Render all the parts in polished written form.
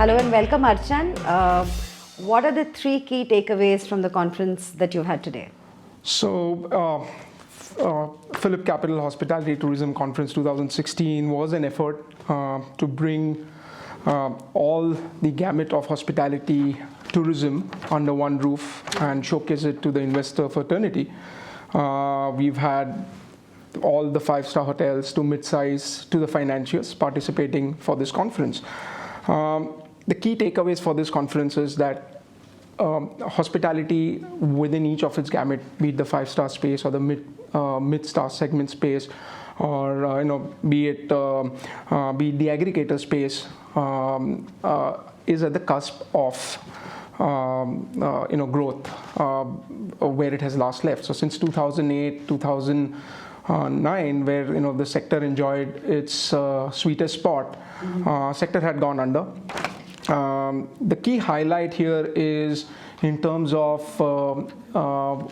Hello and welcome, Archan. What are the three key takeaways from the conference that you've had today? So, Phillip Capital Hospitality Tourism Conference 2016 was an effort to bring all the gamut of hospitality tourism under one roof and showcase it to the investor fraternity. We've had all the five-star hotels to mid-size to the financiers participating for this conference. The key takeaways for this conference is that hospitality within each of its gamut, be it the five-star space or the mid-star segment space, or be it the aggregator space, is at the cusp of growth where it has last left. So since 2008, 2009, where the sector enjoyed its sweetest spot, sector had gone under. The key highlight here is in terms of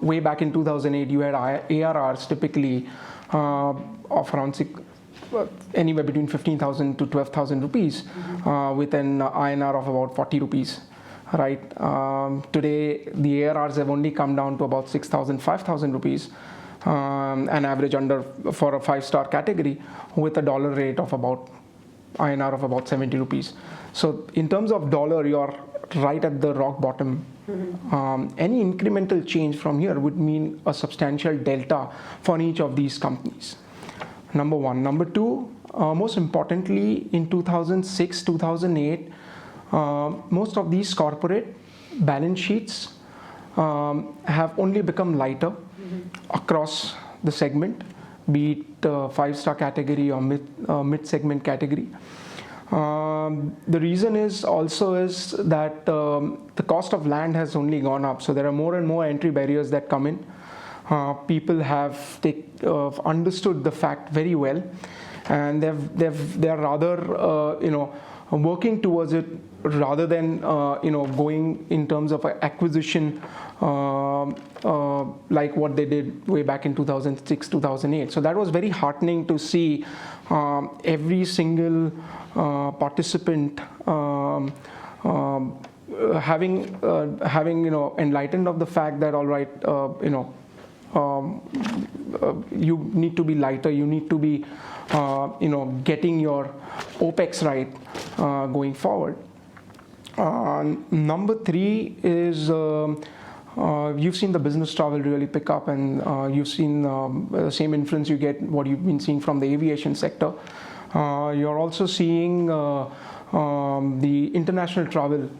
way back in 2008, you had ARRs typically of around anywhere between 15,000 to 12,000 rupees with an INR of about 40 rupees. Right. Today, the ARRs have only come down to about 6,000, 5,000 rupees, an average under for a five-star category with a dollar rate of about INR of about 70 rupees. So in terms of dollar, you're right at the rock bottom. Any incremental change from here would mean a substantial delta for each of these companies. Number one. Number two, most importantly, in 2006, 2008, most of these corporate balance sheets have only become lighter across the segment, be it five-star category or mid-segment category. The reason is that the cost of land has only gone up, so there are more and more entry barriers that come in. People have understood the fact very well, and they're rather working towards it rather than going in terms of acquisition like what they did way back in 2006, 2008. So that was very heartening to see every single participant having enlightened of the fact that all right, you need to be lighter, you need to be getting your OPEX right going forward. Number three is you've seen the business travel really pick up, and you've seen the same inference you get what you've been seeing from the aviation sector. You're also seeing the international travel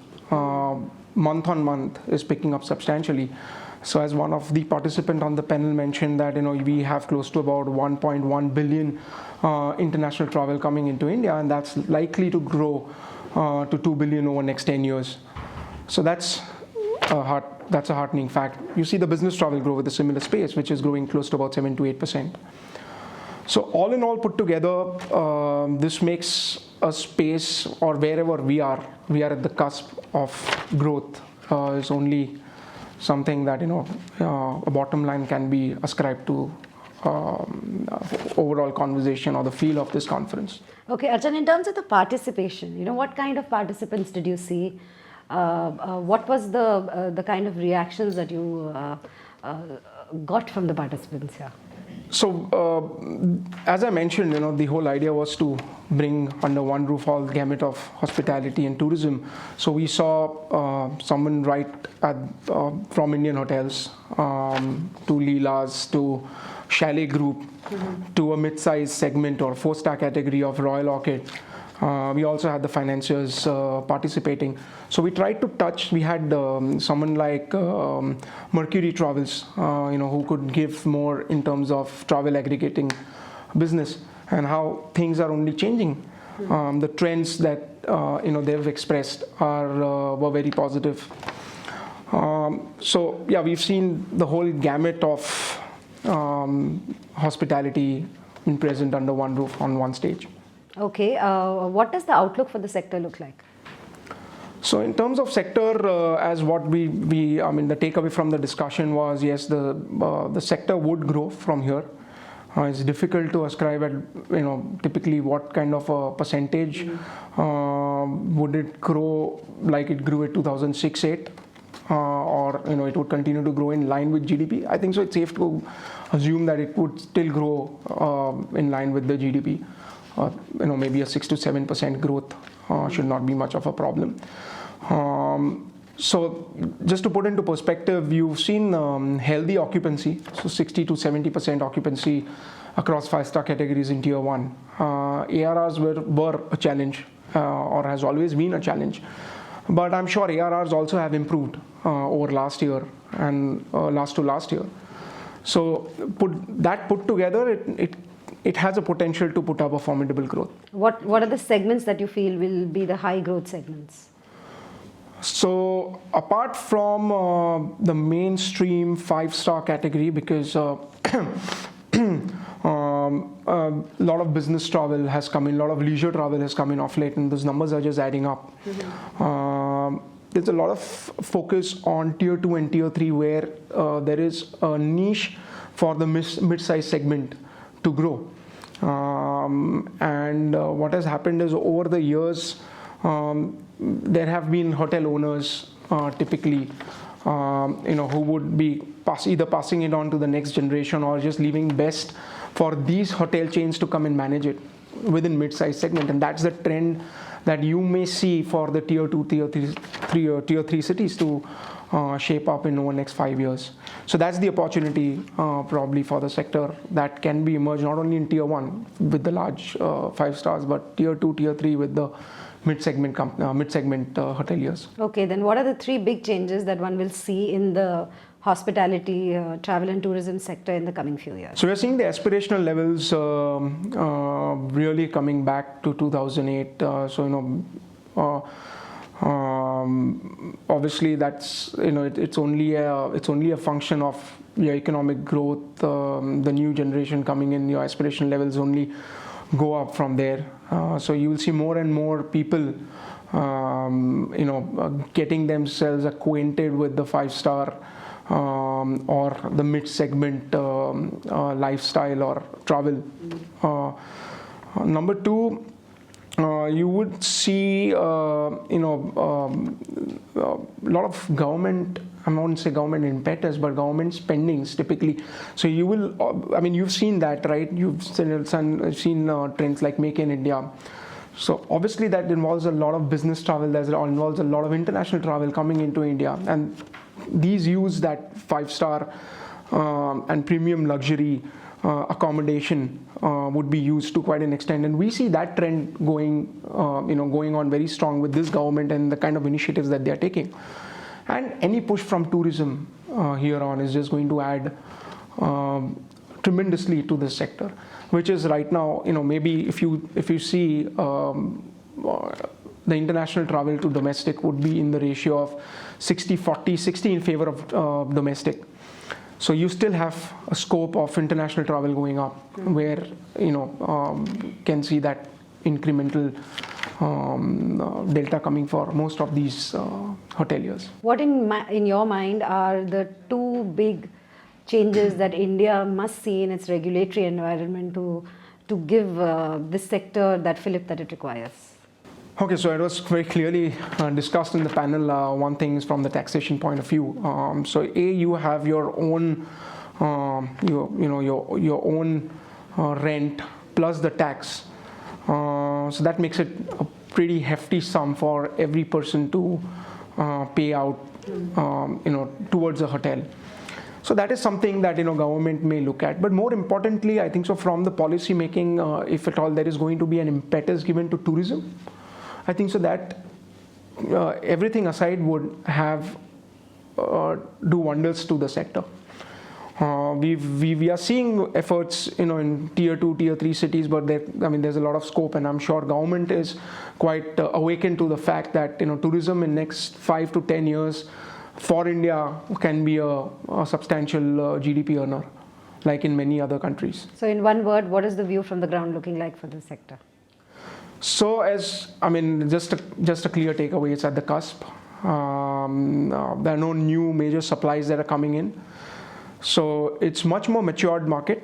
month on month is picking up substantially. So as one of the participants on the panel mentioned that we have close to about 1.1 billion international travel coming into India, and that's likely to grow to 2 billion over the next 10 years. So that's a heartening fact. You see the business travel grow with a similar space, which is growing close to about 7 to 8%. So all in all put together, this makes a space, or wherever we are at the cusp of growth. Is only something that a bottom line can be ascribed to overall conversation or the feel of this conference. Okay, Archan, in terms of the participation, what kind of participants did you see? What was the kind of reactions that you got from the participants here? So, as I mentioned, the whole idea was to bring under one roof all the gamut of hospitality and tourism. So we saw someone from Indian hotels to Leela's to Chalet Group to a mid-size segment or four-star category of Royal Orchid. We also had the financiers participating. So we tried to touch, we had someone like Mercury Travels, who could give more in terms of travel aggregating business and how things are only changing. The trends that they've expressed were very positive. So yeah, we've seen the whole gamut of hospitality being present under one roof on one stage. Okay, what does the outlook for the sector look like? So in terms of sector, as what the takeaway from the discussion was, yes, the sector would grow from here. It's difficult to ascribe at typically what kind of a percentage would it grow like it grew at 2006-8, or it would continue to grow in line with GDP? I think so. It's safe to assume that it would still grow in line with the GDP. Maybe a 6 to 7% growth should not be much of a problem. So just to put into perspective, you've seen healthy occupancy, so 60 to 70% occupancy across 5-star categories in tier 1. ARRs were a challenge, or has always been a challenge. But I'm sure ARRs also have improved over last year and last year. So put together, it has a potential to put up a formidable growth. What are the segments that you feel will be the high growth segments? So apart from the mainstream 5-star category, because a lot of business travel has come in, a lot of leisure travel has come in off late, and those numbers are just adding up. There's a lot of focus on tier 2 and tier 3 where there is a niche for the mid-size segment to grow. And what has happened is over the years, there have been hotel owners typically, who would be either passing it on to the next generation or just leaving best for these hotel chains to come and manage it within mid-size segment. And that's the trend that you may see for the tier 2, tier 3 cities to shape up in over the next 5 years. So that's the opportunity probably for the sector that can be emerged not only in tier 1 with the large 5 stars, but tier 2, tier 3 with the mid-segment hoteliers. Okay, then what are the 3 big changes that one will see in the hospitality, travel and tourism sector in the coming few years? So we're seeing the aspirational levels really coming back to 2008. Obviously that's it's only a function of your economic growth, the new generation coming in. Your aspirational levels only go up from there. So you will see more and more people getting themselves acquainted with the 5-star or the mid-segment lifestyle or travel. Number 2, you would see a lot of government, I won't say government impetus, but government spendings typically. So you will, you've seen that, right? You've seen trends like Make in India. So obviously that involves a lot of business travel, that involves a lot of international travel coming into India, and these use that 5-star and premium luxury accommodation would be used to quite an extent, and we see that trend going on very strong with this government and the kind of initiatives that they are taking. And any push from tourism here on is just going to add tremendously to this sector, which is right now, maybe if you see the international travel to domestic would be in the ratio of 60-40, 60 in favor of domestic. So you still have a scope of international travel going up, where can see that incremental delta coming for most of these hoteliers. What in your mind are the 2 big changes that India must see in its regulatory environment to give this sector that fillip that it requires? Okay, so it was very clearly discussed in the panel. One thing is from the taxation point of view. So you have your own, your own rent plus the tax. So that makes it a pretty hefty sum for every person to pay out, towards a hotel. So that is something that government may look at. But more importantly, I think so from the policy making, if at all there is going to be an impetus given to tourism, I think so that everything aside would have do wonders to the sector. We are seeing efforts in tier 2, tier 3 cities, but there's a lot of scope, and I'm sure government is quite awakened to the fact that tourism in next 5 to 10 years for India can be a substantial GDP earner, like in many other countries. So in one word, what is the view from the ground looking like for this sector? So just a clear takeaway, it's at the cusp. There are no new major supplies that are coming in. So it's much more matured market.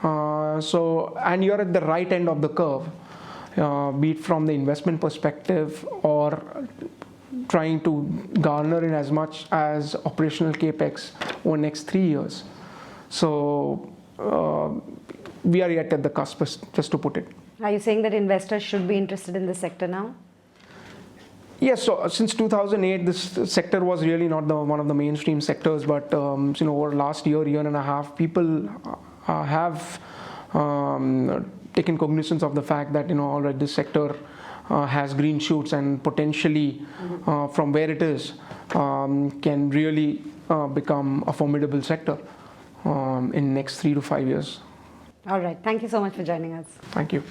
And you're at the right end of the curve. be it from the investment perspective or trying to garner in as much as operational capex over the next 3 years. So we are yet at the cusp, just to put it. Are you saying that investors should be interested in this sector now? Yes, so since 2008, this sector was really not one of the mainstream sectors, but over the last year and a half, people have taken cognizance of the fact that already this sector has green shoots and potentially from where it is can really become a formidable sector in next 3 to 5 years. All right. Thank you so much for joining us. Thank you.